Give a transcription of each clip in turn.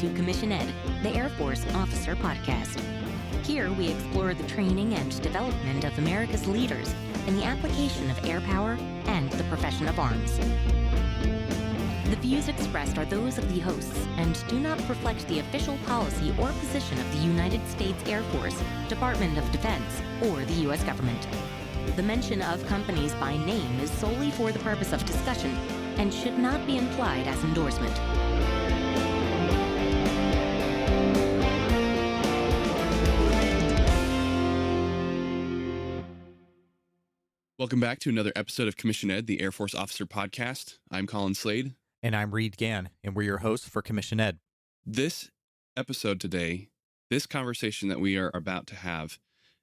to Commission Ed, the Air Force Officer Podcast. Here we explore the training and development of America's leaders in the application of air power and the profession of arms. The views expressed are those of the hosts and do not reflect the official policy or position of the United States Air Force, Department of Defense, or the U.S. government. The mention of companies by name is solely for the purpose of discussion and should not be implied as endorsement. Welcome back to another episode of Commission Ed, the Air Force Officer Podcast. I'm Colin Slade. And I'm Reed Gann, and we're your hosts for Commission Ed. This episode today, this conversation that we are about to have,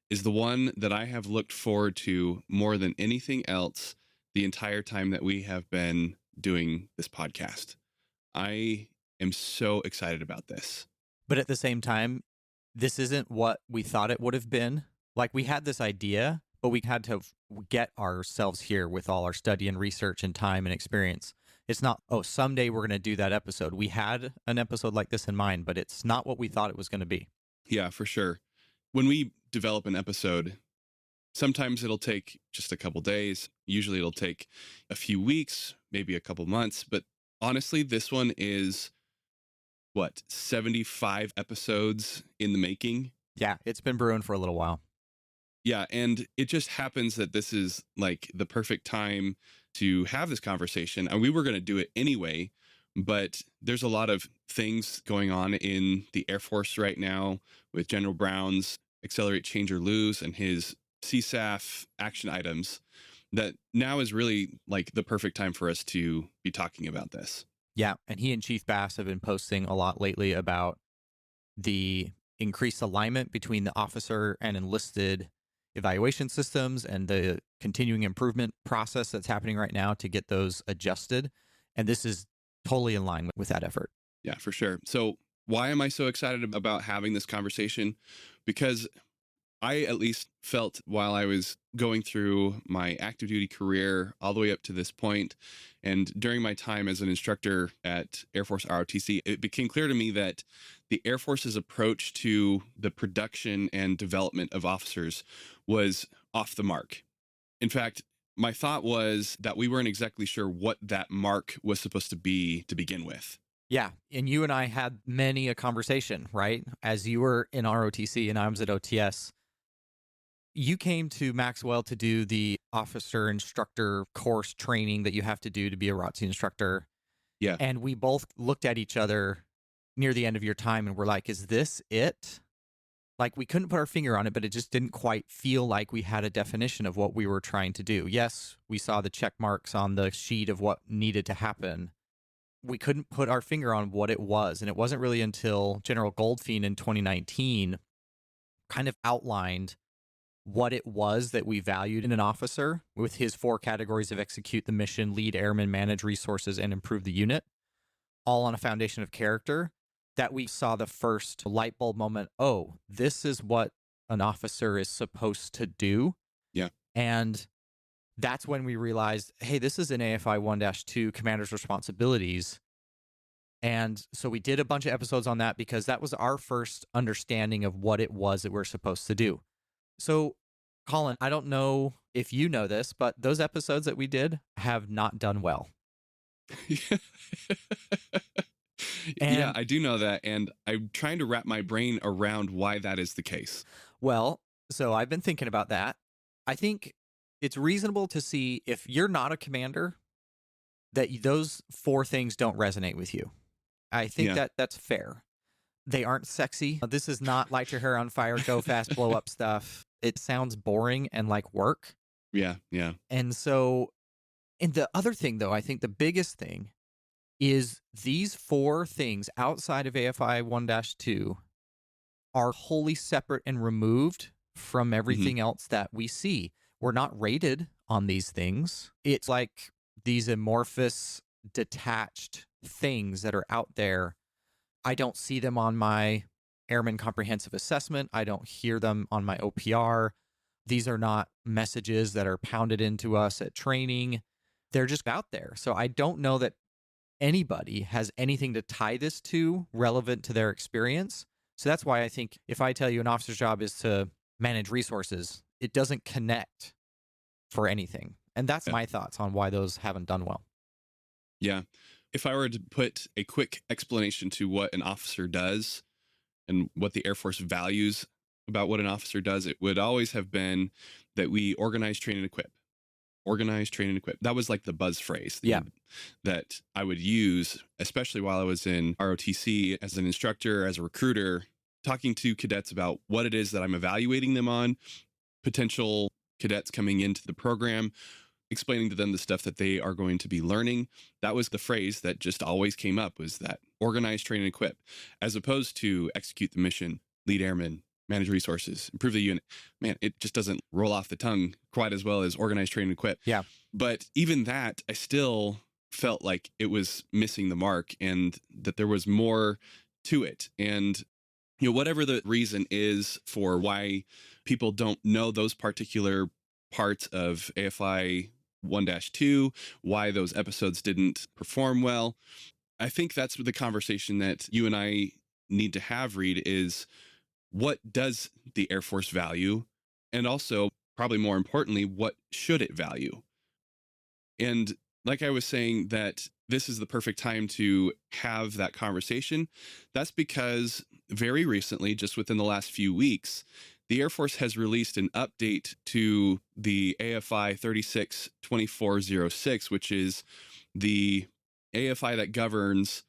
is the one that I have looked forward to more than anything else the entire time that we have been doing this podcast. I am so excited about this. But at the same time, this isn't what we thought it would have been. Like, we had this idea, but we had to get ourselves here with all our study and research and time and experience. It's not, oh, someday we're going to do that episode. We had an episode like this in mind, but it's not what we thought it was going to be. Yeah, for sure. When we develop an episode, sometimes it'll take just a couple days. Usually it'll take a few weeks, maybe a couple months. But honestly, this one is, 75 episodes in the making? Yeah, it's been brewing for a little while. Yeah, and it just happens that this is like the perfect time to have this conversation. And we were going to do it anyway, but there's a lot of things going on in the Air Force right now with General Brown's Accelerate, Change, or Lose and his CSAF action items that now is really like the perfect time for us to be talking about this. Yeah, and he and Chief Bass have been posting a lot lately about the increased alignment between the officer and enlisted evaluation systems and the continuing improvement process that's happening right now to get those adjusted. And this is totally in line with that effort. Yeah, for sure. So why am I so excited about having this conversation? Because I at least felt while I was going through my active duty career all the way up to this point, and during my time as an instructor at Air Force ROTC, it became clear to me that the Air Force's approach to the production and development of officers was off the mark. In fact, my thought was that we weren't exactly sure what that mark was supposed to be to begin with. Yeah, and you and I had many a conversation, right? As you were in ROTC and I was at OTS, you came to Maxwell to do the officer instructor course training that you have to do to be a ROTC instructor. Yeah. And we both looked at each other near the end of your time and were like, is this it? Like, we couldn't put our finger on it, but it just didn't quite feel like we had a definition of what we were trying to do. Yes, we saw the check marks on the sheet of what needed to happen. We couldn't put our finger on what it was. And it wasn't really until General Goldfein in 2019 kind of outlined what it was that we valued in an officer with his 4 categories of execute the mission, lead airmen, manage resources, and improve the unit, all on a foundation of character, that we saw the first light bulb moment. Oh, this is what an officer is supposed to do. Yeah. And that's when we realized, hey, this is an AFI 1-2 commander's responsibilities. And so we did a bunch of episodes on that because that was our first understanding of what it was that we're supposed to do. So, Colin, I don't know if you know this, but those episodes that we did have not done well. Yeah, I do know that. And I'm trying to wrap my brain around why that is the case. Well, so I've been thinking about that. I think it's reasonable to see if you're not a commander, that those 4 things don't resonate with you. I think that's fair. They aren't sexy. This is not light your hair on fire, go fast, blow up stuff. It sounds boring and like work. Yeah. And so, and the other thing, though, I think the biggest thing is these 4 things outside of AFI 1-2 are wholly separate and removed from everything else that we see. We're not rated on these things. It's like these amorphous, detached things that are out there. I don't see them on my Airman Comprehensive Assessment. I don't hear them on my OPR. These are not messages that are pounded into us at training. They're just out there. So I don't know that anybody has anything to tie this to relevant to their experience. So that's why I think if I tell you an officer's job is to manage resources, it doesn't connect for anything. And that's Yeah. my thoughts on why those haven't done well. Yeah. If I were to put a quick explanation to what an officer does and what the Air Force values about what an officer does, it would always have been that we organize, train, and equip. Organize, train, and equip. That was like the buzz phrase that I would use, especially while I was in ROTC as an instructor, as a recruiter, talking to cadets about what it is that I'm evaluating them on, potential cadets coming into the program, explaining to them the stuff that they are going to be learning. That was the phrase that just always came up, was that organize, train, and equip, as opposed to execute the mission, lead airmen, manage resources, improve the unit. Man, it just doesn't roll off the tongue quite as well as organize, train, and equip. Yeah. But even that, I still felt like it was missing the mark and that there was more to it. And, whatever the reason is for why people don't know those particular parts of AFI 1-2, why those episodes didn't perform well, I think that's the conversation that you and I need to have, Reed, is what does the Air Force value? And also, probably more importantly, what should it value? And like I was saying, that this is the perfect time to have that conversation. That's because very recently, just within the last few weeks, the Air Force has released an update to the AFI 362406, which is the AFI that governs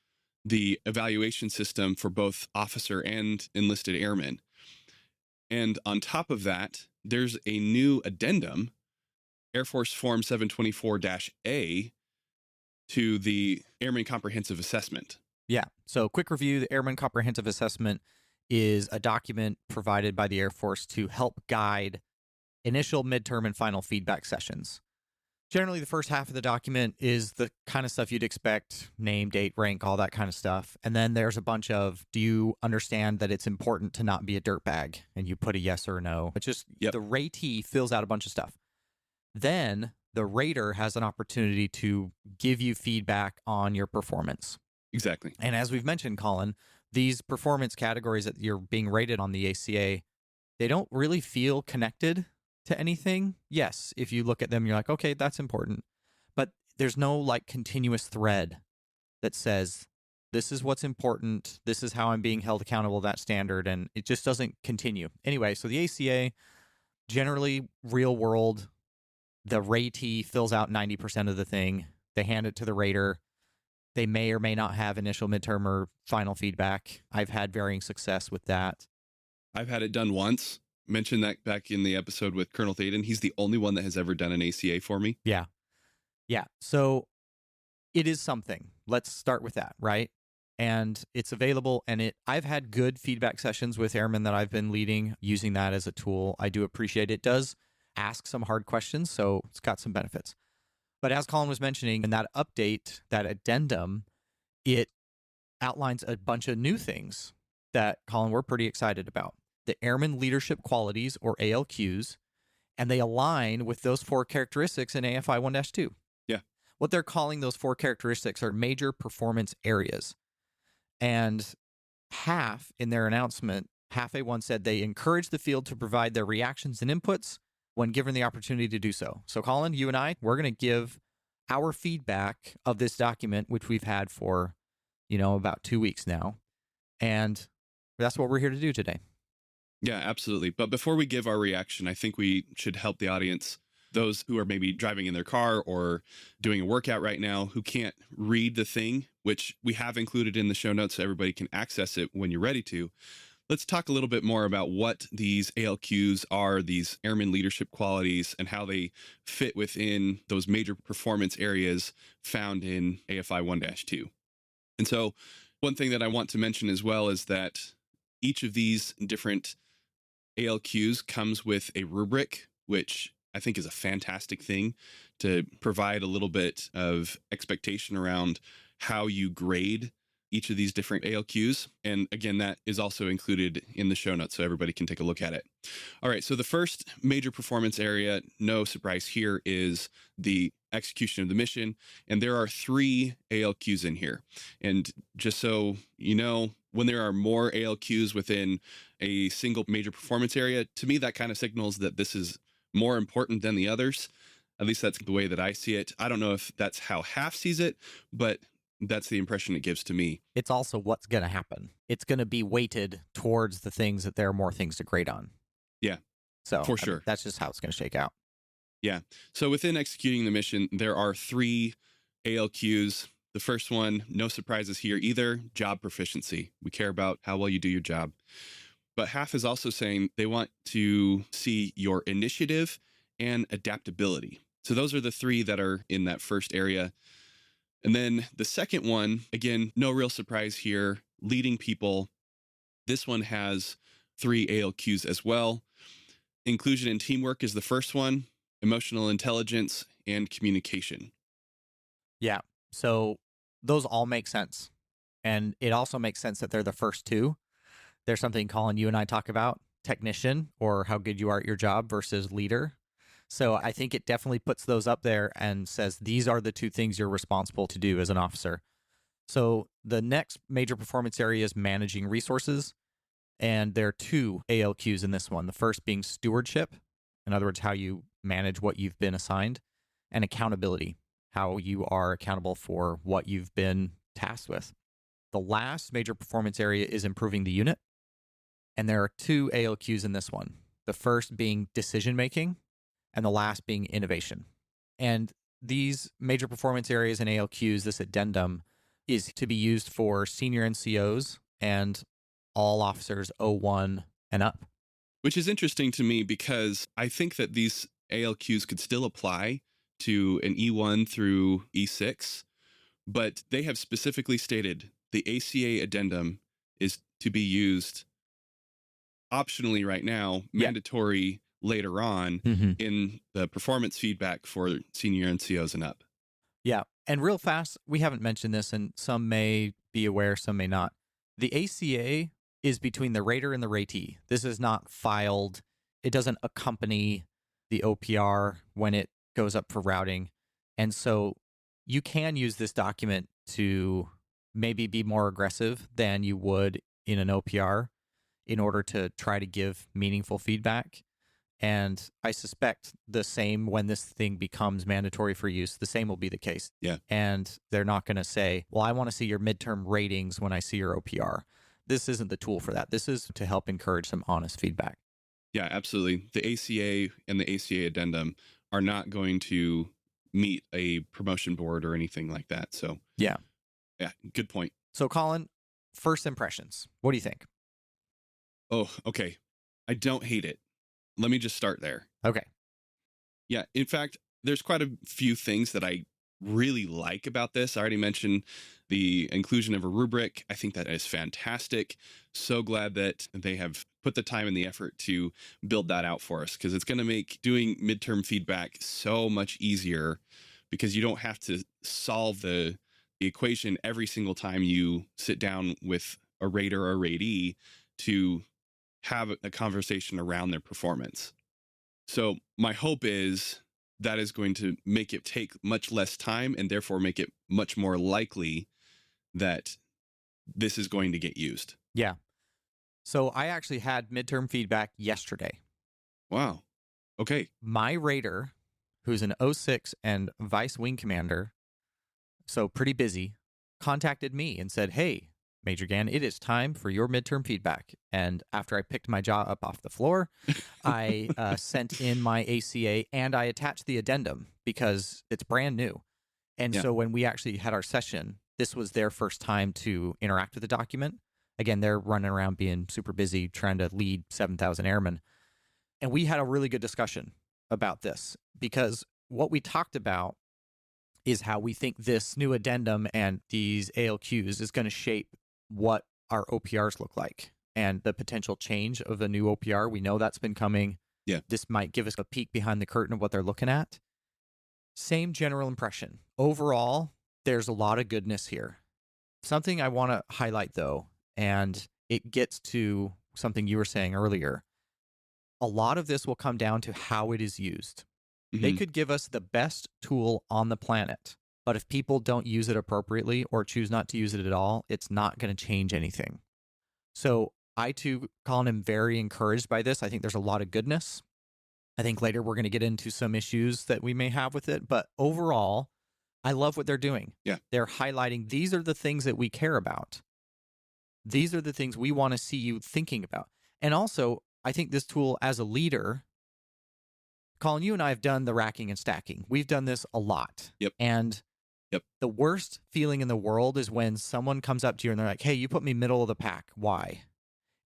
the evaluation system for both officer and enlisted airmen. And on top of that, there's a new addendum, Air Force Form 724-A, to the Airman Comprehensive Assessment. Yeah. So quick review, the Airman Comprehensive Assessment is a document provided by the Air Force to help guide initial, midterm, and final feedback sessions. Generally, the first half of the document is the kind of stuff you'd expect, name, date, rank, all that kind of stuff. And then there's a bunch of, do you understand that it's important to not be a dirtbag? And you put a yes or a no. It's just the ratee fills out a bunch of stuff. Then the rater has an opportunity to give you feedback on your performance. Exactly. And as we've mentioned, Colin, these performance categories that you're being rated on the ACA, they don't really feel connected to anything. Yes, if you look at them, you're like, okay, that's important. But there's no like continuous thread that says, this is what's important. This is how I'm being held accountable to that standard. And it just doesn't continue. Anyway, so the ACA, generally real world, the ratee fills out 90% of the thing. They hand it to the rater. They may or may not have initial, midterm, or final feedback. I've had varying success with that. I've had it done once. Mentioned that back in the episode with Colonel Thaden. He's the only one that has ever done an ACA for me. Yeah. Yeah. So it is something. Let's start with that, right? And it's available. And I've had good feedback sessions with airmen that I've been leading using that as a tool. I do appreciate it. It does ask some hard questions, so it's got some benefits. But as Colin was mentioning, in that update, that addendum, it outlines a bunch of new things that, Colin, we're pretty excited about. The Airman Leadership Qualities, or ALQs, and they align with those 4 characteristics in AFI 1-2. Yeah. What they're calling those 4 characteristics are major performance areas. And half in their announcement, half A1 said they encourage the field to provide their reactions and inputs when given the opportunity to do so. So, Colin, you and I, we're going to give our feedback of this document, which we've had for, about 2 weeks now. And that's what we're here to do today. Yeah, absolutely. But before we give our reaction, I think we should help the audience, those who are maybe driving in their car or doing a workout right now, who can't read the thing, which we have included in the show notes so everybody can access it when you're ready to. Let's talk a little bit more about what these ALQs are, these airman leadership qualities, and how they fit within those major performance areas found in AFI 1-2. And so one thing that I want to mention as well is that each of these different ALQs comes with a rubric, which I think is a fantastic thing to provide a little bit of expectation around how you grade each of these different ALQs. And again, that is also included in the show notes so everybody can take a look at it. All right. So the first major performance area, no surprise here, is the execution of the mission. And there are 3 ALQs in here. And just so you know, when there are more ALQs within a single major performance area, to me, that kind of signals that this is more important than the others. At least that's the way that I see it. I don't know if that's how Half sees it, but that's the impression it gives to me. It's also what's going to happen. It's going to be weighted towards the things that there are more things to grade on. Yeah, so for sure. That's just how it's going to shake out. Yeah. So within executing the mission, there are 3 ALQs. The first one, no surprises here either, job proficiency. We care about how well you do your job. But Half is also saying they want to see your initiative and adaptability. So those are the 3 that are in that first area. And then the second one, again, no real surprise here, leading people. This one has 3 ALQs as well. Inclusion and teamwork is the first one, emotional intelligence, and communication. Yeah. So those all make sense. And it also makes sense that they're the first 2. There's something, Colin, you and I talk about, technician, or how good you are at your job versus leader. So I think it definitely puts those up there and says these are the 2 things you're responsible to do as an officer. So the next major performance area is managing resources. And there are 2 ALQs in this one. The first being stewardship, in other words, how you manage what you've been assigned, and accountability, how you are accountable for what you've been tasked with. The last major performance area is improving the unit. And there are 2 ALQs in this one. The first being decision-making, and the last being innovation. And these major performance areas and ALQs, this addendum, is to be used for senior NCOs and all officers 01 and up. Which is interesting to me because I think that these ALQs could still apply to an E1 through E6, but they have specifically stated the ACA addendum is to be used optionally right now, mandatory later on in the performance feedback for senior NCOs and up. Yeah. And real fast, we haven't mentioned this, and some may be aware, some may not. The ACA is between the rater and the ratee. This is not filed. It doesn't accompany the OPR when it goes up for routing. And so you can use this document to maybe be more aggressive than you would in an OPR in order to try to give meaningful feedback. And I suspect the same when this thing becomes mandatory for use, the same will be the case. Yeah. And they're not going to say, well, I want to see your midterm ratings when I see your OPR. This isn't the tool for that. This is to help encourage some honest feedback. Yeah, absolutely. The ACA and the ACA addendum are not going to meet a promotion board or anything like that. So yeah, good point. So Colin, first impressions. What do you think? Oh, okay. I don't hate it. Let me just start there. Okay. Yeah. In fact, there's quite a few things that I really like about this. I already mentioned the inclusion of a rubric. I think that is fantastic. So glad that they have put the time and the effort to build that out for us, because it's going to make doing midterm feedback so much easier, because you don't have to solve the equation every single time you sit down with a rater or a ratee to have a conversation around their performance. So my hope is that is going to make it take much less time and therefore make it much more likely that this is going to get used. Yeah. So I actually had midterm feedback yesterday. Wow. Okay. My rater, who's an 06 and vice wing commander, so pretty busy, contacted me and said, hey, Major Gann, it is time for your midterm feedback. And after I picked my jaw up off the floor, I sent in my ACA and I attached the addendum because it's brand new. And so when we actually had our session, this was their first time to interact with the document. Again, they're running around being super busy trying to lead 7,000 airmen. And we had a really good discussion about this, because what we talked about is how we think this new addendum and these ALQs is going to shape what our OPRs look like and the potential change of a new OPR. We know that's been coming. Yeah. This might give us a peek behind the curtain of what they're looking at. Same general impression. Overall, there's a lot of goodness here. Something I want to highlight, though, and it gets to something you were saying earlier. A lot of this will come down to how it is used. They could give us the best tool on the planet, but if people don't use it appropriately or choose not to use it at all, it's not going to change anything. So I, too, Colin, am very encouraged by this. I think there's a lot of goodness. I think later we're going to get into some issues that we may have with it. But overall, I love what they're doing. Yeah. They're highlighting these are the things that we care about. These are the things we want to see you thinking about. And also, I think this tool as a leader, Colin, you and I have done the racking and stacking. We've done this a lot. Yep. And the worst feeling in the world is when someone comes up to you and they're like, hey, you put me middle of the pack. Why?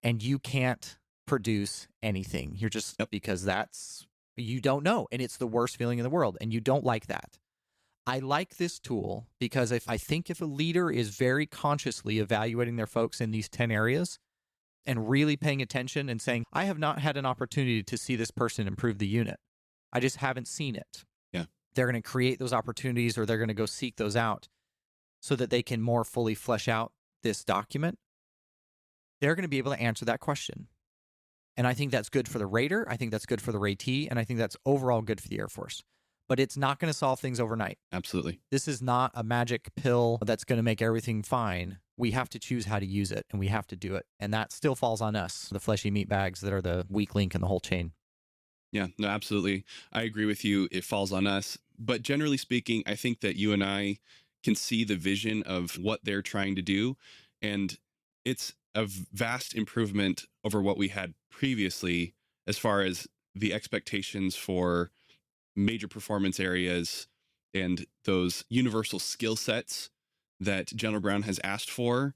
And you can't produce anything. You're just, because you don't know. And it's the worst feeling in the world. And you don't like that. I like this tool because if a leader is very consciously evaluating their folks in these 10 areas and really paying attention and saying, I have not had an opportunity to see this person improve the unit. I just haven't seen it. Yeah. They're going to create those opportunities, or they're going to go seek those out so that they can more fully flesh out this document. They're going to be able to answer that question. And I think that's good for the Raider. I think that's good for the Raitee. And I think that's overall good for the Air Force. But it's not going to solve things overnight. Absolutely. This is not a magic pill that's going to make everything fine. We have to choose how to use it, and we have to do it. And that still falls on us, the fleshy meat bags that are the weak link in the whole chain. Yeah, no, absolutely. I agree with you. It falls on us. But generally speaking, I think that you and I can see the vision of what they're trying to do. And it's a vast improvement over what we had previously as far as the expectations for major performance areas and those universal skill sets that General Brown has asked for.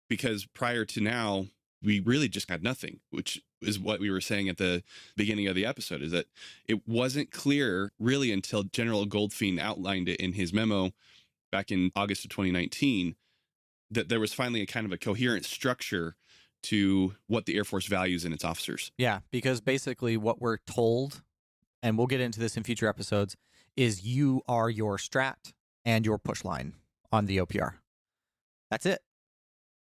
Because prior to now, we really just had nothing, which is what we were saying at the beginning of the episode, is that it wasn't clear really until General Goldfein outlined it in his memo back in August of 2019, that there was finally a kind of a coherent structure to what the Air Force values in its officers. Yeah, because basically what we're told, and we'll get into this in future episodes, is you are your strat and your push line on the OPR. That's it.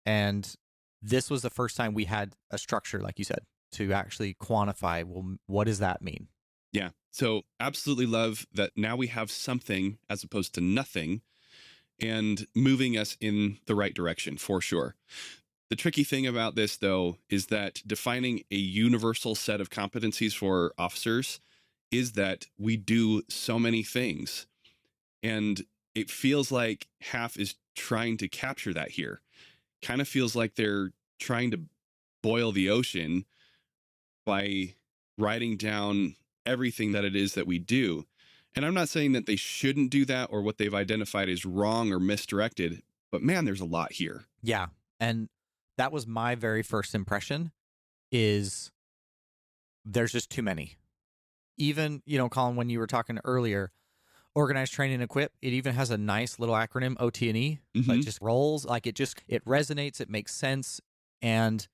And this was the first time we had a structure, like you said, to actually quantify, well, what does that mean? Yeah. So absolutely love that now we have something as opposed to nothing, and moving us in the right direction for sure. The tricky thing about this, though, is that defining a universal set of competencies for officers is that we do so many things. And it feels like HAF is trying to capture that here. Kind of feels like they're trying to boil the ocean by writing down everything that it is that we do. And I'm not saying that they shouldn't do that or what they've identified as wrong or misdirected, but man, there's a lot here. Yeah. And that was my very first impression, is there's just too many. Even, Colin, when you were talking earlier, organize, train, and equip, it even has a nice little acronym, OT&E, that just rolls. Like it resonates, it makes sense. And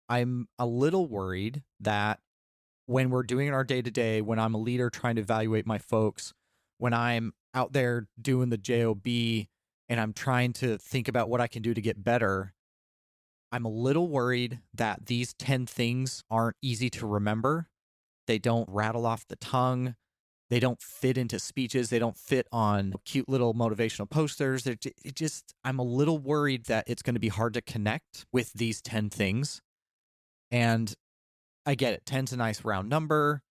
I'm a little worried that when we're doing our day-to-day, when I'm a leader trying to evaluate my folks, when I'm out there doing the JOB and I'm trying to think about what I can do to get better, I'm a little worried that these 10 things aren't easy to remember. They don't rattle off the tongue. They don't fit into speeches. They don't fit on cute little motivational posters. I'm a little worried that it's going to be hard to connect with these 10 things. And I get it. 10's a nice round number.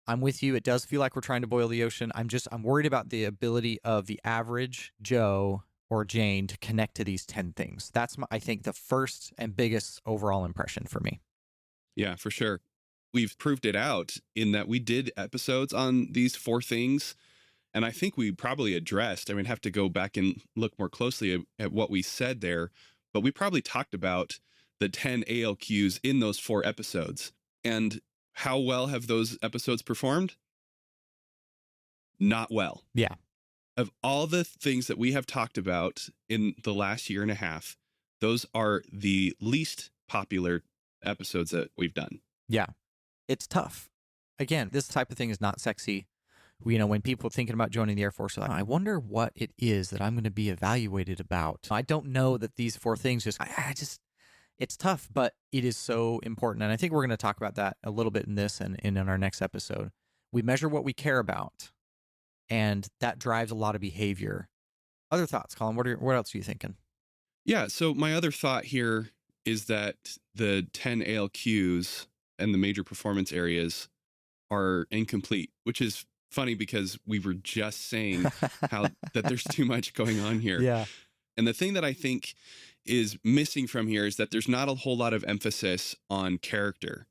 I'm with you. It does feel like we're trying to boil the ocean. I'm worried about the ability of the average Joe or Jane to connect to these 10 things. That's, I think, the first and biggest overall impression for me. Yeah, for sure. We've proved it out in that we did episodes on these 4 things. And I think we probably addressed, have to go back and look more closely at what we said there, but we probably talked about the 10 ALQs in those 4 episodes. And how well have those episodes performed? Not well. Yeah. Of all the things that we have talked about in the last year and a half, those are the least popular episodes that we've done. Yeah. It's tough. Again, this type of thing is not sexy. When people thinking about joining the Air Force, are like, I wonder what it is that I'm going to be evaluated about. I don't know that these 4 things it's tough, but it is so important. And I think we're going to talk about that a little bit in this and in our next episode. We measure what we care about, and that drives a lot of behavior. Other thoughts, Colin? What else are you thinking? Yeah. So my other thought here is that the 10 ALQs and the major performance areas are incomplete, which is funny because we were just saying how that there's too much going on here. Yeah. And the thing that I think is missing from here is that there's not a whole lot of emphasis on character.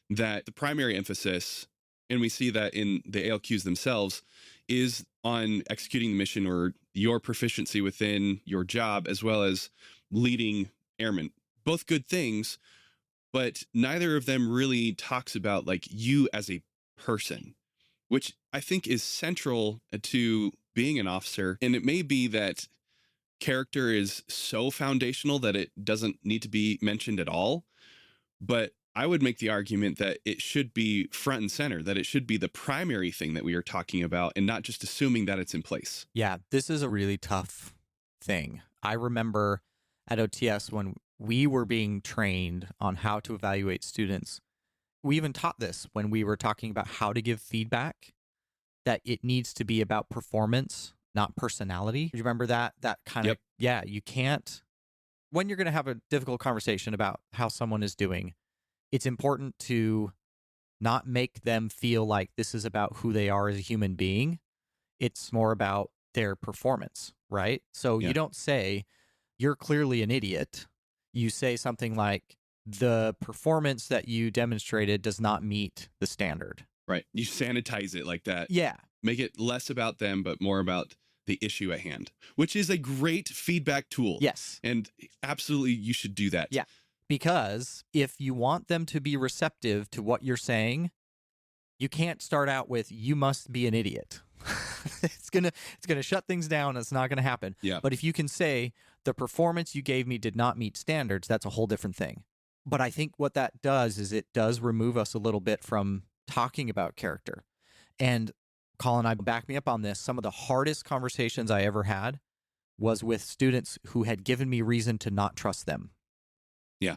That the primary emphasis, and we see that in the ALQs themselves, is on executing the mission or your proficiency within your job, as well as leading airmen. Both good things, but neither of them really talks about like you as a person, which I think is central to being an officer. And it may be that character is so foundational that it doesn't need to be mentioned at all. But I would make the argument that it should be front and center, that it should be the primary thing that we are talking about and not just assuming that it's in place. Yeah, this is a really tough thing. I remember at OTS when we were being trained on how to evaluate students. We even taught this when we were talking about how to give feedback, that it needs to be about performance, not personality. You remember that kind of, yeah, you can't, when you're going to have a difficult conversation about how someone is doing, it's important to not make them feel like this is about who they are as a human being. It's more about their performance, right? So you don't say, you're clearly an idiot. You say something like, the performance that you demonstrated does not meet the standard. Right. You sanitize it like that. Yeah. Make it less about them, but more about the issue at hand, which is a great feedback tool. Yes. And absolutely, you should do that. Yeah. Because if you want them to be receptive to what you're saying, you can't start out with, you must be an idiot. It's gonna shut things down. It's not gonna happen. Yeah. But if you can say, the performance you gave me did not meet standards, that's a whole different thing. But I think what that does is it does remove us a little bit from talking about character. And Colin, I back me up on this. Some of the hardest conversations I ever had was with students who had given me reason to not trust them. Yeah.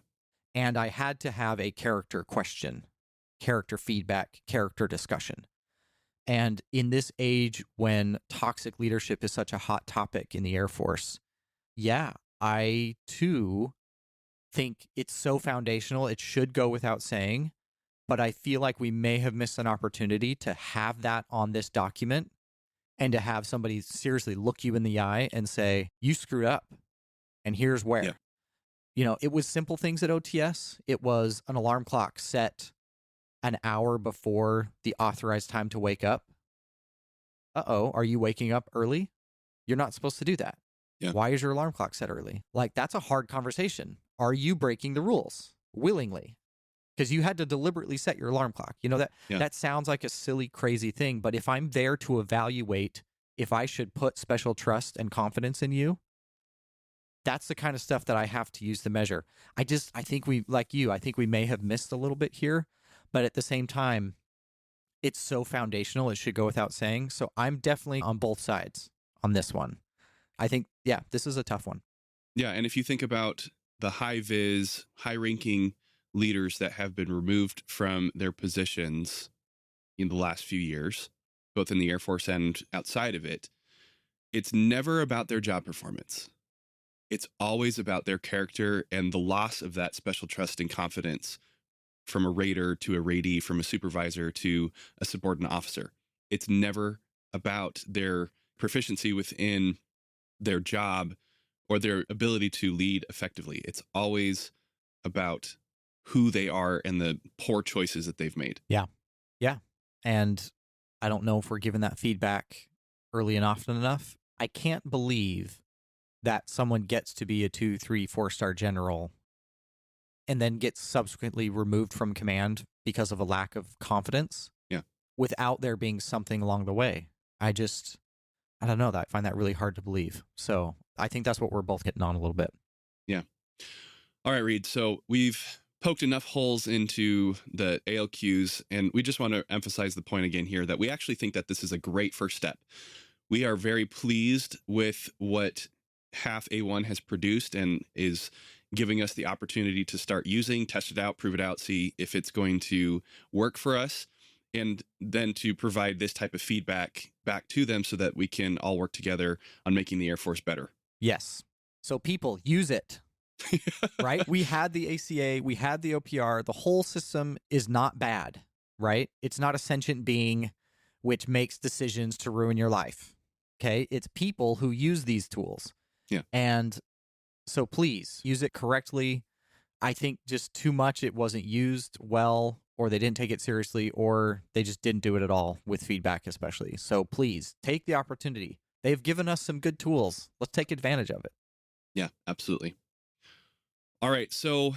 And I had to have a character question, character feedback, character discussion. And in this age when toxic leadership is such a hot topic in the Air Force, yeah, I too think it's so foundational. It should go without saying, but I feel like we may have missed an opportunity to have that on this document and to have somebody seriously look you in the eye and say, you screwed up and here's where. Yeah. It was simple things at OTS. It was an alarm clock set an hour before the authorized time to wake up. Uh-oh, are you waking up early? You're not supposed to do that. Yeah. Why is your alarm clock set early? Like, that's a hard conversation. Are you breaking the rules willingly? Because you had to deliberately set your alarm clock. That sounds like a silly, crazy thing. But if I'm there to evaluate if I should put special trust and confidence in you, that's the kind of stuff that I have to use to measure. I think I think we may have missed a little bit here. But at the same time, it's so foundational, it should go without saying. So I'm definitely on both sides on this one. I think, this is a tough one. Yeah. And if you think about the high-vis, high-ranking leaders that have been removed from their positions in the last few years, both in the Air Force and outside of it, it's never about their job performance. It's always about their character and the loss of that special trust and confidence from a raider to a raidee, from a supervisor to a subordinate officer. It's never about their proficiency within their job or their ability to lead effectively. It's always about who they are and the poor choices that they've made. Yeah. Yeah. And I don't know if we're given that feedback early and often enough. I can't believe that someone gets to be a 2, 3, 4-star general and then gets subsequently removed from command because of a lack of confidence. Yeah. Without there being something along the way. I don't know, I find that really hard to believe. So I think that's what we're both hitting on a little bit. Yeah. All right, Reed. So we've poked enough holes into the ALQs, and we just want to emphasize the point again here that we actually think that this is a great first step. We are very pleased with what Half A1 has produced and is giving us the opportunity to start using, test it out, prove it out, see if it's going to work for us, and then to provide this type of feedback back to them so that we can all work together on making the Air Force better. Yes. So people, use it. Right? We had the ACA, we had the OPR. The whole system is not bad, right? It's not a sentient being which makes decisions to ruin your life. Okay? It's people who use these tools. Yeah. And so please use it correctly. I think just too much it wasn't used well, or they didn't take it seriously, or they just didn't do it at all with feedback especially. So please take the opportunity. They've given us some good tools. Let's take advantage of it. Yeah, absolutely. All right. So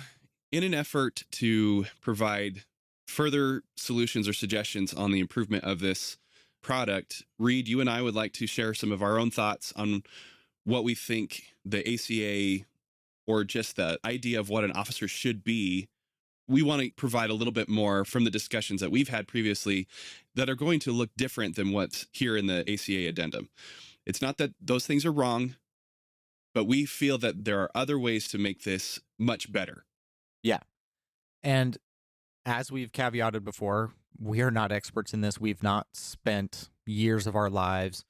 in an effort to provide further solutions or suggestions on the improvement of this product, Reed, you and I would like to share some of our own thoughts on what we think the ACA, or just the idea of what an officer should be. We want to provide a little bit more from the discussions that we've had previously that are going to look different than what's here in the ACA addendum. It's not that those things are wrong, but we feel that there are other ways to make this much better. Yeah. And as we've caveated before, we are not experts in this. We've not spent years of our lives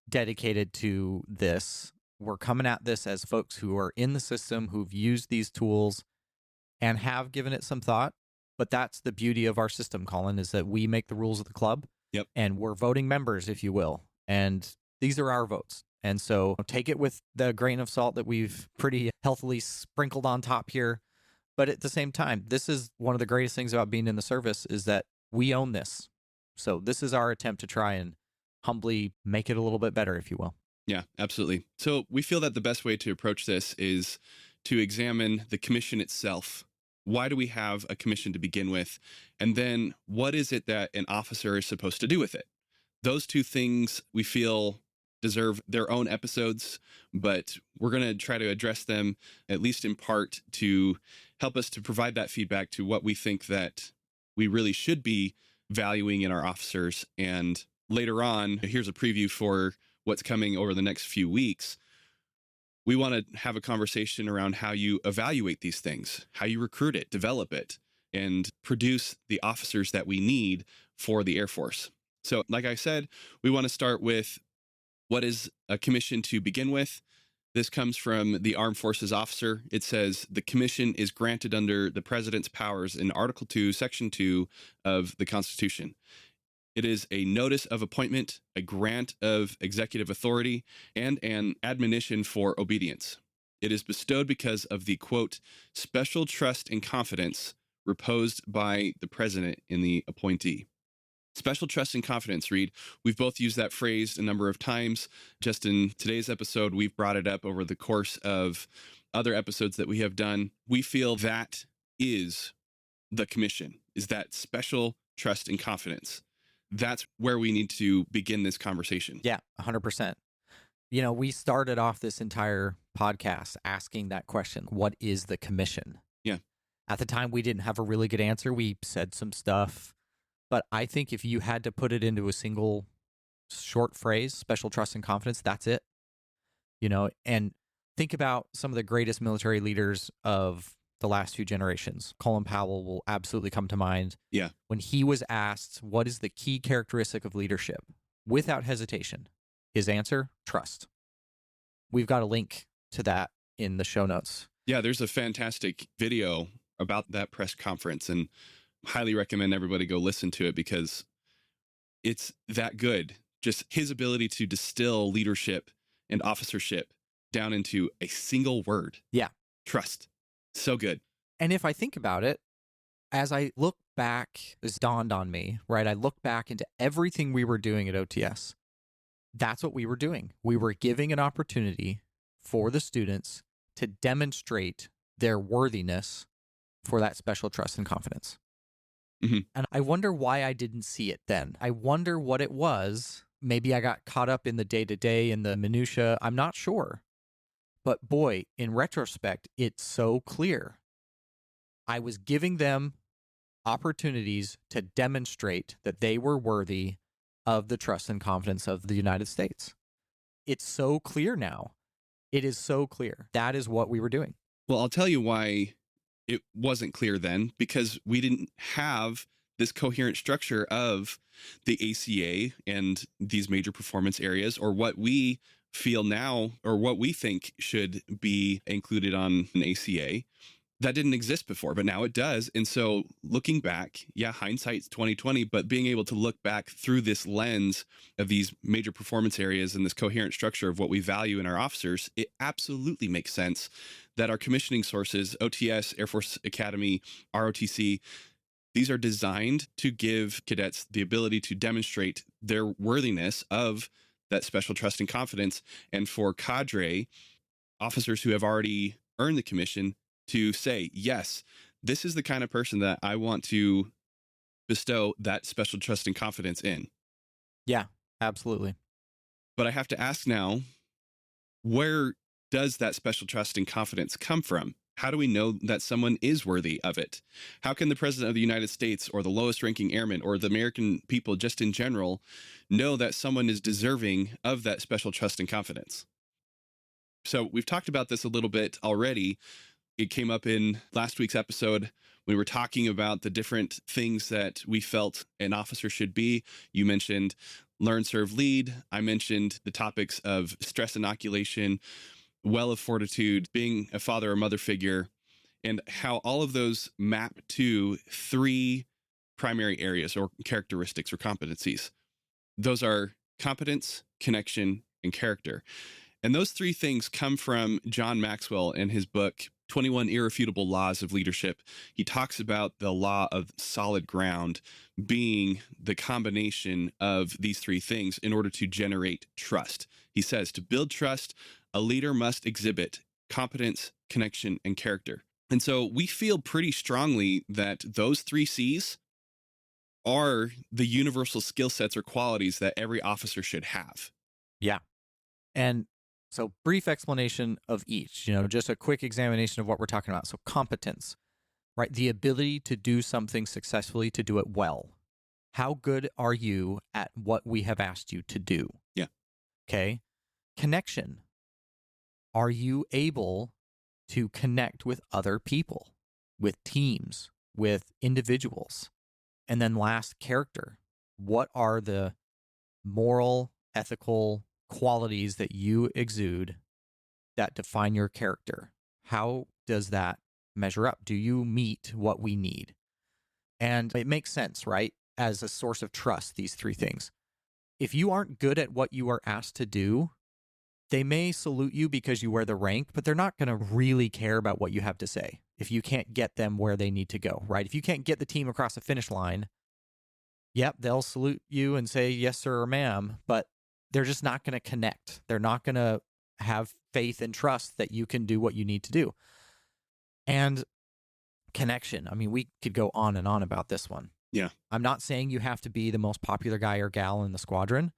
dedicated to this. We're coming at this as folks who are in the system, who've used these tools and have given it some thought. But that's the beauty of our system, Colin, is that we make the rules of the club. Yep. And we're voting members, if you will. And these are our votes. And so take it with the grain of salt that we've pretty healthily sprinkled on top here. But at the same time, this is one of the greatest things about being in the service is that we own this. So this is our attempt to try and humbly make it a little bit better, if you will. Yeah, absolutely. So we feel that the best way to approach this is to examine the commission itself. Why do we have a commission to begin with? And then what is it that an officer is supposed to do with it? Those two things we feel deserve their own episodes, but we're going to try to address them, at least in part, to help us to provide that feedback to what we think that we really should be valuing in our officers. And later on, here's a preview for what's coming over the next few weeks. We want to have a conversation around how you evaluate these things, how you recruit it, develop it, and produce the officers that we need for the Air Force. So like I said, we want to start with what is a commission to begin with. This comes from the Armed Forces Officer. It says the commission is granted under the President's powers in Article 2, Section 2 of the Constitution. It is a notice of appointment, a grant of executive authority, and an admonition for obedience. It is bestowed because of the, quote, special trust and confidence reposed by the President in the appointee. Special trust and confidence, Reed. We've both used that phrase a number of times. Just in today's episode, we've brought it up over the course of other episodes that we have done. We feel that is the commission, is that special trust and confidence. That's where we need to begin this conversation. Yeah, 100%. You know, we started off this entire podcast asking that question, what is the commission? Yeah. At the time, we didn't have a really good answer. We said some stuff. But I think if you had to put it into a single short phrase, special trust and confidence, that's it. You know, and think about some of the greatest military leaders of the last few generations. Colin Powell will absolutely come to mind. Yeah. When he was asked, what is the key characteristic of leadership? Without hesitation, his answer, trust. We've got a link to that in the show notes. Yeah, there's a fantastic video about that press conference, and highly recommend everybody go listen to it because it's that good. Just his ability to distill leadership and officership down into a single word. Yeah. Trust. So good. And if I think about it, as I look back, this dawned on me, right? I look back into everything we were doing at OTS. That's what we were doing. We were giving an opportunity for the students to demonstrate their worthiness for that special trust and confidence. Mm-hmm. And I wonder why I didn't see it then. I wonder what it was. Maybe I got caught up in the day-to-day and the minutia. I'm not sure. But boy, in retrospect, it's so clear. I was giving them opportunities to demonstrate that they were worthy of the trust and confidence of the United States. It's so clear now. It is so clear. That is what we were doing. Well, I'll tell you why it wasn't clear then, because we didn't have this coherent structure of the ACA and these major performance areas, or what we feel now, or what we think should be included on an ACA. That didn't exist before, but now it does. And so looking back, yeah, hindsight's 2020, but being able to look back through this lens of these major performance areas and this coherent structure of what we value in our officers, it absolutely makes sense that our commissioning sources, OTS, Air Force Academy, ROTC, these are designed to give cadets the ability to demonstrate their worthiness of that special trust and confidence. And for cadre officers who have already earned the commission to say, yes, this is the kind of person that I want to bestow that special trust and confidence in. Yeah, absolutely. But I have to ask now, where does that special trust and confidence come from? How do we know that someone is worthy of it? How can the President of the United States or the lowest ranking airman or the American people just in general know that someone is deserving of that special trust and confidence? So we've talked about this a little bit already. It came up in last week's episode. We were talking about the different things that we felt an officer should be. You mentioned learn, serve, lead. I mentioned the topics of stress inoculation, well of fortitude, being a father or mother figure, and how all of those map to 3 primary areas or characteristics or competencies. Those are competence, connection, and character. And those 3 things come from John Maxwell in his book, 21 Irrefutable Laws of Leadership. He talks about the law of solid ground being the combination of these 3 things in order to generate trust. He says to build trust, a leader must exhibit competence, connection, and character. And so we feel pretty strongly that those 3 C's are the universal skill sets or qualities that every officer should have. Yeah. And so brief explanation of each, just a quick examination of what we're talking about. So competence, right? The ability to do something successfully, to do it well. How good are you at what we have asked you to do? Yeah. Okay. Connection. Are you able to connect with other people, with teams, with individuals? And then last, character. What are the moral, ethical qualities that you exude that define your character? How does that measure up? Do you meet what we need? And it makes sense, right? As a source of trust, these 3 things. If you aren't good at what you are asked to do, they may salute you because you wear the rank, but they're not going to really care about what you have to say if you can't get them where they need to go, right? If you can't get the team across the finish line, yep, they'll salute you and say yes, sir, or ma'am, but they're just not going to connect. They're not going to have faith and trust that you can do what you need to do. And connection. I mean, we could go on and on about this one. Yeah. I'm not saying you have to be the most popular guy or gal in the squadron,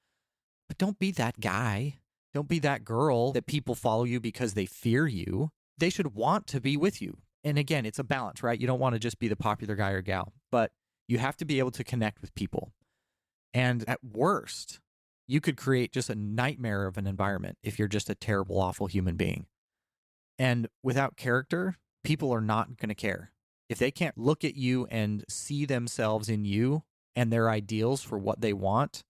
but don't be that guy. Don't be that girl that people follow you because they fear you. They should want to be with you. And again, it's a balance, right? You don't want to just be the popular guy or gal, but you have to be able to connect with people. And at worst, you could create just a nightmare of an environment if you're just a terrible, awful human being. And without character, people are not going to care. If they can't look at you and see themselves in you and their ideals for what they want,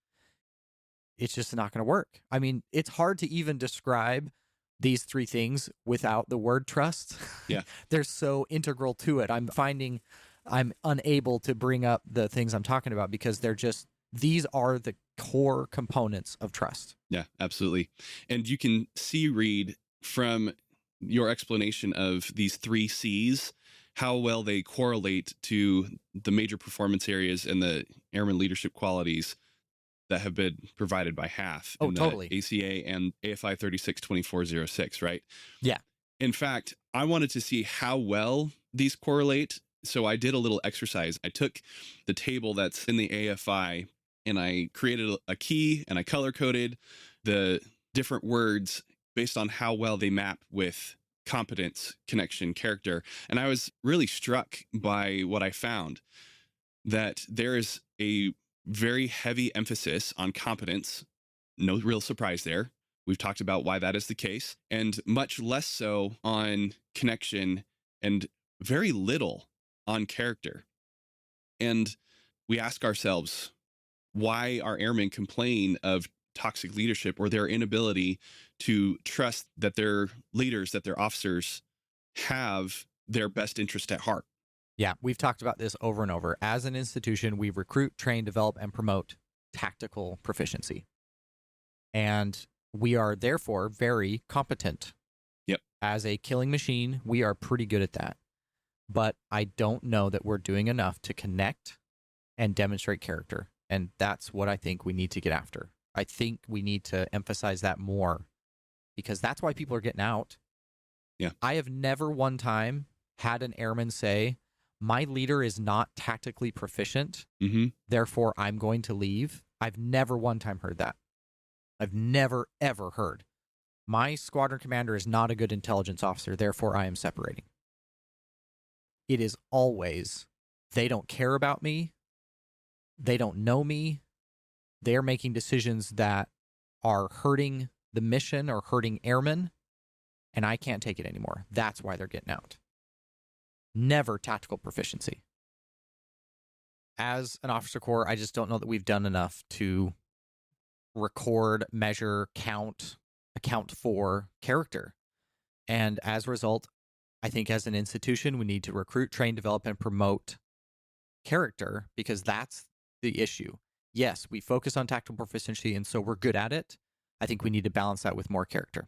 it's just not going to work. I mean, it's hard to even describe these 3 things without the word trust. Yeah. They're so integral to it. I'm finding I'm unable to bring up the things I'm talking about because these are the core components of trust. Yeah, absolutely. And you can see, Reed, from your explanation of these 3 C's, how well they correlate to the major performance areas and the airman leadership qualities that have been provided by HAF in the totally. ACA and AFI 362406, right? Yeah. In fact, I wanted to see how well these correlate. So I did a little exercise. I took the table that's in the AFI and I created a key and I color coded the different words based on how well they map with competence, connection, character. And I was really struck by what I found, that there is a very heavy emphasis on competence. No real surprise there. We've talked about why that is the case, and much less so on connection and very little on character. And we ask ourselves why our airmen complain of toxic leadership or their inability to trust that their leaders, that their officers have their best interest at heart. Yeah, we've talked about this over and over. As an institution, we recruit, train, develop, and promote tactical proficiency. And we are therefore very competent. Yep. As a killing machine, we are pretty good at that. But I don't know that we're doing enough to connect and demonstrate character. And that's what I think we need to get after. I think we need to emphasize that more, because that's why people are getting out. Yeah. I have never one time had an airman say, my leader is not tactically proficient, therefore I'm going to leave. I've never one time heard that. I've never, ever heard, my squadron commander is not a good intelligence officer, therefore I am separating. It is always, they don't care about me, they don't know me, they're making decisions that are hurting the mission or hurting airmen, and I can't take it anymore. That's why they're getting out. Never tactical proficiency. As an officer corps, I just don't know that we've done enough to record, measure, account for character. And as a result, I think as an institution, we need to recruit, train, develop, and promote character, because that's the issue. Yes, we focus on tactical proficiency, and so we're good at it. I think we need to balance that with more character.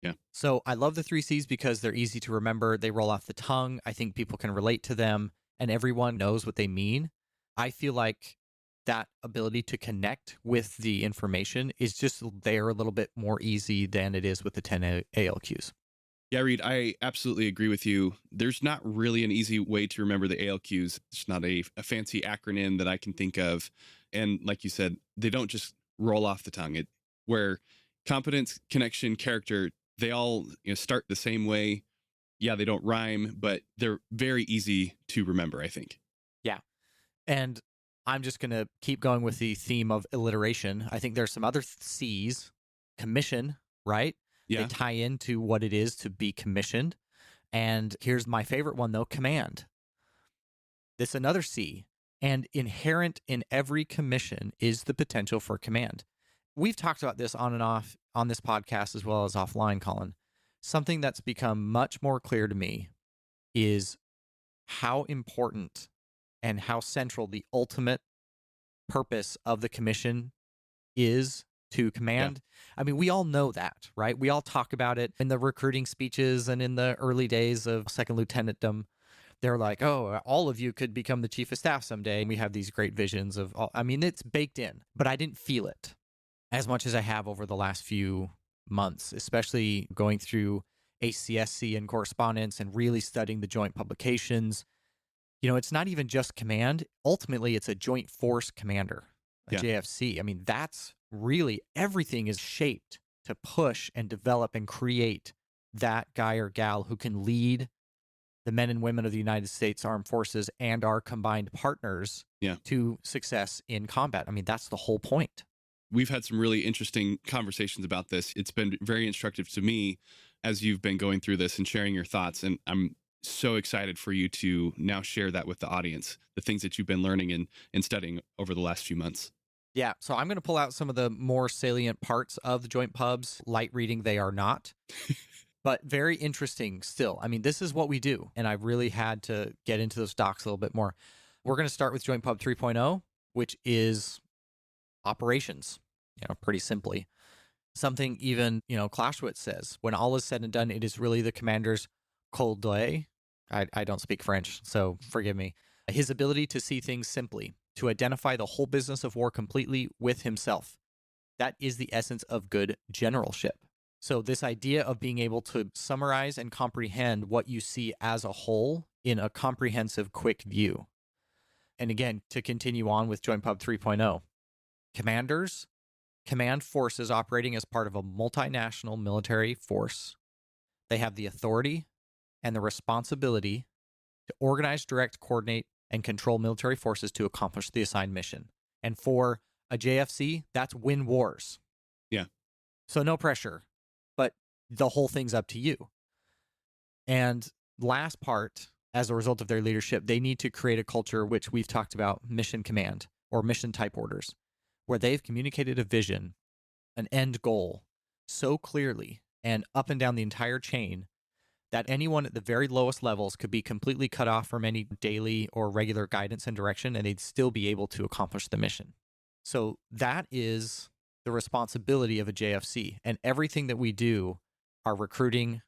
Yeah. So I love the 3 C's because they're easy to remember. They roll off the tongue. I think people can relate to them, and everyone knows what they mean. I feel like that ability to connect with the information is just there a little bit more easy than it is with the 10 ALQs. Yeah, Reed, I absolutely agree with you. There's not really an easy way to remember the ALQs. It's not a fancy acronym that I can think of. And like you said, they don't just roll off the tongue. Where competence, connection, character, they all start the same way. Yeah, they don't rhyme, but they're very easy to remember, I think. Yeah. And I'm just going to keep going with the theme of alliteration. I think there's some other C's. Commission, right? Yeah. They tie into what it is to be commissioned. And here's my favorite one, though, command. This is another C. And inherent in every commission is the potential for command. We've talked about this on and off on this podcast as well as offline, Colin. Something that's become much more clear to me is how important and how central the ultimate purpose of the commission is to command. Yeah. I mean, we all know that, right? We all talk about it in the recruiting speeches and in the early days of second lieutenantdom. They're like, oh, all of you could become the chief of staff someday. And we have these great visions of all. I mean, it's baked in, but I didn't feel it as much as I have over the last few months, especially going through ACSC and correspondence and really studying the joint publications. It's not even just command. Ultimately, it's a joint force commander, a JFC. I mean, that's really everything is shaped to push and develop and create that guy or gal who can lead the men and women of the United States Armed Forces and our combined partners to success in combat. I mean, that's the whole point. We've had some really interesting conversations about this. It's been very instructive to me as you've been going through this and sharing your thoughts. And I'm so excited for you to now share that with the audience, the things that you've been learning and studying over the last few months. Yeah, so I'm going to pull out some of the more salient parts of the joint pubs. Light reading, they are not, but very interesting still. I mean, this is what we do, and I really had to get into those docs a little bit more. We're going to start with Joint Pub 3.0, which is operations, pretty simply. Something even, Clausewitz says, when all is said and done, it is really the commander's cold d'oeil. I don't speak French, so forgive me. His ability to see things simply, to identify the whole business of war completely with himself. That is the essence of good generalship. So this idea of being able to summarize and comprehend what you see as a whole in a comprehensive, quick view. And again, to continue on with Joint Pub 3.0, commanders, command forces operating as part of a multinational military force They have the authority and the responsibility to organize, direct, coordinate, and control military forces to accomplish the assigned mission. And for a JFC, that's win wars. Yeah. So no pressure, but the whole thing's up to you. And last part, as a result of their leadership, they need to create a culture, which we've talked about, mission command or mission type orders, where they've communicated a vision, an end goal so clearly and up and down the entire chain that anyone at the very lowest levels could be completely cut off from any daily or regular guidance and direction, and they'd still be able to accomplish the mission. So that is the responsibility of a JFC. And everything that we do, our recruiting,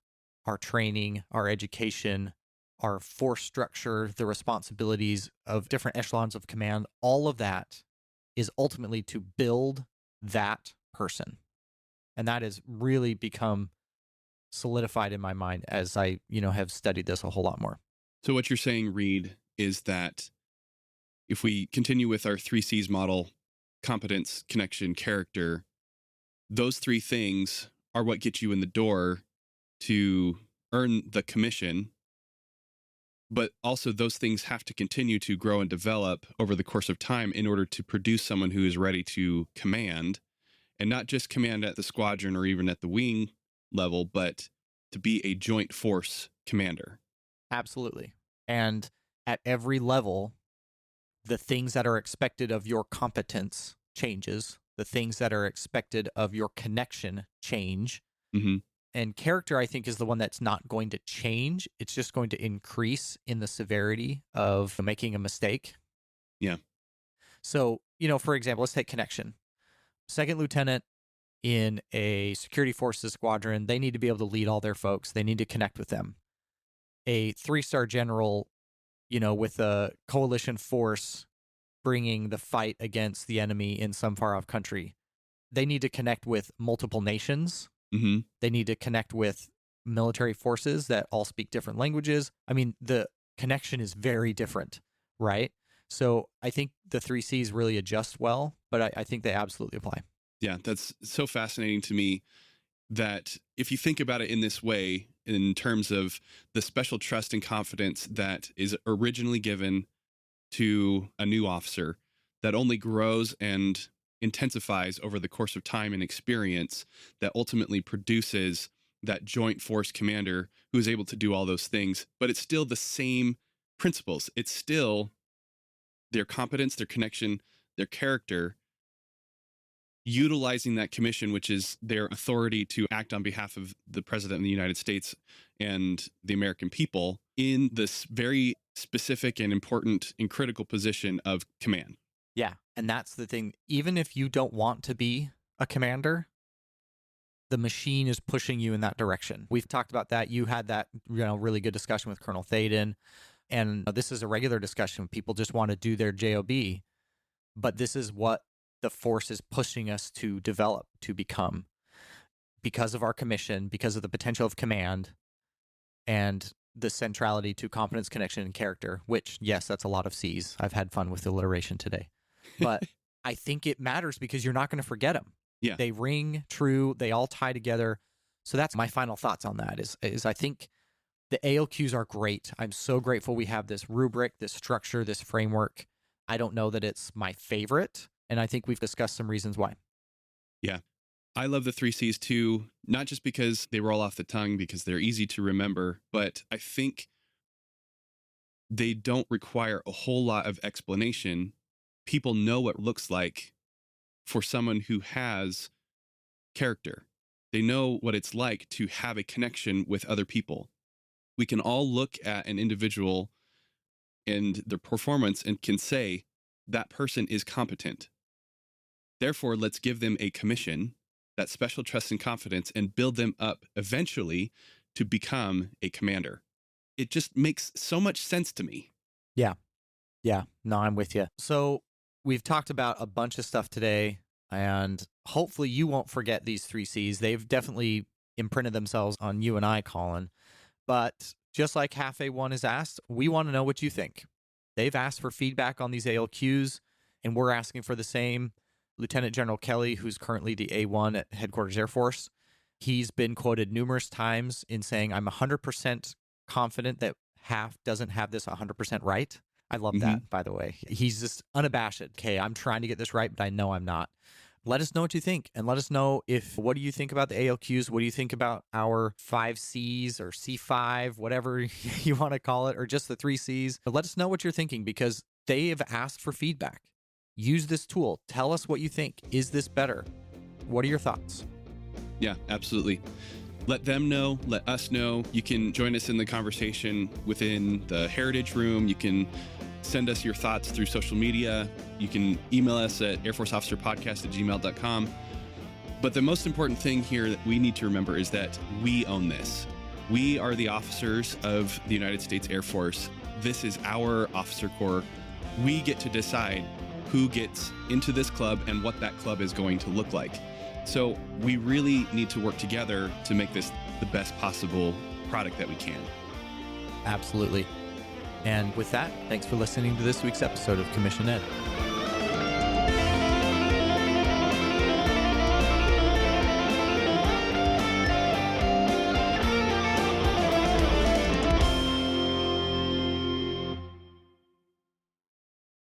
our training, our education, our force structure, the responsibilities of different echelons of command, all of that is ultimately to build that person. And that has really become solidified in my mind as I, have studied this a whole lot more. So what you're saying, Reed, is that if we continue with our 3Cs model, competence, connection, character, those three things are what get you in the door to earn the commission. But also those things have to continue to grow and develop over the course of time in order to produce someone who is ready to command, and not just command at the squadron or even at the wing level, but to be a joint force commander. Absolutely. And at every level, the things that are expected of your competence changes. The things that are expected of your connection change. Mm-hmm. And character, I think, is the one that's not going to change. It's just going to increase in the severity of making a mistake. Yeah. So, for example, let's take connection. Second lieutenant in a security forces squadron, they need to be able to lead all their folks. They need to connect with them. A 3-star general, with a coalition force bringing the fight against the enemy in some far off country, they need to connect with multiple nations. Mm-hmm. They need to connect with military forces that all speak different languages. I mean, the connection is very different, right? So I think the 3Cs really adjust well, but I think they absolutely apply. Yeah, that's so fascinating to me that if you think about it in this way, in terms of the special trust and confidence that is originally given to a new officer, that only grows and intensifies over the course of time and experience, that ultimately produces that joint force commander who is able to do all those things. But it's still the same principles. It's still their competence, their connection, their character, utilizing that commission, which is their authority to act on behalf of the president of the United States and the American people in this very specific and important and critical position of command. Yeah. And that's the thing. Even if you don't want to be a commander, the machine is pushing you in that direction. We've talked about that. You had that, really good discussion with Colonel Thaden. And this is a regular discussion. People just want to do their JOB. But this is what the force is pushing us to develop, to become, because of our commission, because of the potential of command, and the centrality to competence, connection, and character, which, yes, that's a lot of C's. I've had fun with alliteration today. But I think it matters because you're not going to forget them. Yeah. They ring true. They all tie together. So that's my final thoughts on that is I think the ALQs are great. I'm so grateful we have this rubric, this structure, this framework. I don't know that it's my favorite, and I think we've discussed some reasons why. Yeah. I love the 3Cs too, not just because they roll off the tongue, because they're easy to remember, but I think they don't require a whole lot of explanation. People know what it looks like for someone who has character. They know what it's like to have a connection with other people. We can all look at an individual and their performance and can say that person is competent. Therefore, let's give them a commission, that special trust and confidence, and build them up eventually to become a commander. It just makes so much sense to me. Yeah. Yeah. No, I'm with you. So we've talked about a bunch of stuff today, and hopefully you won't forget these 3Cs. They've definitely imprinted themselves on you and I, Colin. But just like Half A1 has asked, we want to know what you think. They've asked for feedback on these ALQs, and we're asking for the same. Lieutenant General Kelly, who's currently the A1 at Headquarters Air Force, He's been quoted numerous times in saying, I'm 100% confident that half doesn't have this 100% right. I love that, by the way. He's just unabashed. Okay, I'm trying to get this right, but I know I'm not. Let us know what you think, and let us know what do you think about the ALQs? What do you think about our 5 Cs or C5, whatever you want to call it, or just the 3 Cs? But let us know what you're thinking, because they have asked for feedback. Use this tool. Tell us what you think. Is this better? What are your thoughts? Yeah, absolutely. Let them know. Let us know. You can join us in the conversation within the Heritage Room. You can send us your thoughts through social media. You can email us at airforceofficerpodcast@gmail.com. But the most important thing here that we need to remember is that we own this. We are the officers of the United States Air Force. This is our officer corps. We get to decide who gets into this club and what that club is going to look like. So we really need to work together to make this the best possible product that we can. Absolutely. And with that, thanks for listening to this week's episode of Commission Ed.